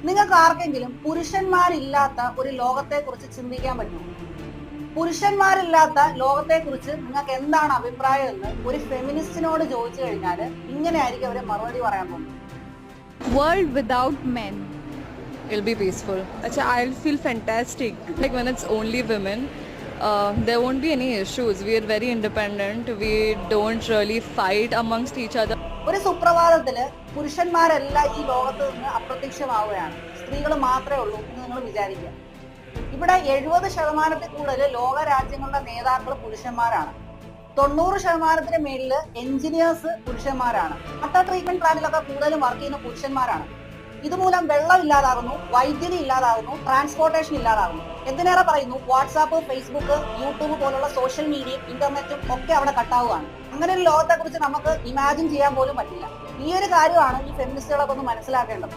നിങ്ങൾക്ക് ആർക്കെങ്കിലും പുരുഷന്മാരില്ലാത്ത ഒരു ലോകത്തെക്കുറിച്ച് ചിന്തിക്കാൻ പറ്റുമോ? പുരുഷന്മാരില്ലാത്ത ലോകത്തെക്കുറിച്ച് നിങ്ങൾക്ക് എന്താണ് അഭിപ്രായം എന്ന് ഒരു ഫെമിനിസ്റ്റിനോട് ചോദിച്ചു കഴിഞ്ഞാൽ ഇങ്ങനെയായിരിക്കും അവരെ മറുപടി പറയാൻ പോകുന്നത്. World without men. It'll be peaceful. Actually, I'll feel fantastic. Like when it's only women, there won't be any issues. We are very independent. We don't really fight amongst each other. ഒരു സുപ്രഭാതത്തില് പുരുഷന്മാരെല്ലാം ഈ ലോകത്ത് നിന്ന് അപ്രത്യക്ഷമാവുകയാണ്, സ്ത്രീകൾ മാത്രമേ ഉള്ളൂ എന്ന് നിങ്ങൾ വിചാരിക്കുക. ഇവിടെ 70% കൂടുതൽ ലോക രാജ്യങ്ങളുടെ നേതാക്കൾ പുരുഷന്മാരാണ്. 90% മേളില് എഞ്ചിനീയേഴ്സ് പുരുഷന്മാരാണ്. വാട്ടർ ട്രീറ്റ്മെന്റ് പ്ലാന്റിലൊക്കെ കൂടുതലും വർക്ക് ചെയ്യുന്ന പുരുഷന്മാരാണ്. ഇതുമൂലം വെള്ളം ഇല്ലാതാകുന്നു, വൈദ്യുതി ഇല്ലാതാകുന്നു, ട്രാൻസ്പോർട്ടേഷൻ ഇല്ലാതാകുന്നു. എന്തിനേറെ പറയുന്നു, വാട്സാപ്പ്, ഫേസ്ബുക്ക്, യൂട്യൂബ് പോലുള്ള സോഷ്യൽ മീഡിയയും ഇന്റർനെറ്റും ഒക്കെ അവിടെ കട്ടാവുകയാണ്. അങ്ങനെ ഒരു ലോകത്തെ കുറിച്ച് നമുക്ക് ഇമാജിൻ ചെയ്യാൻ പോലും പറ്റില്ല. ഈ ഒരു കാര്യമാണ് ഈ ഫെമിനിസ്റ്റുകളൊക്കെ ഒന്ന് മനസ്സിലാക്കേണ്ടത്.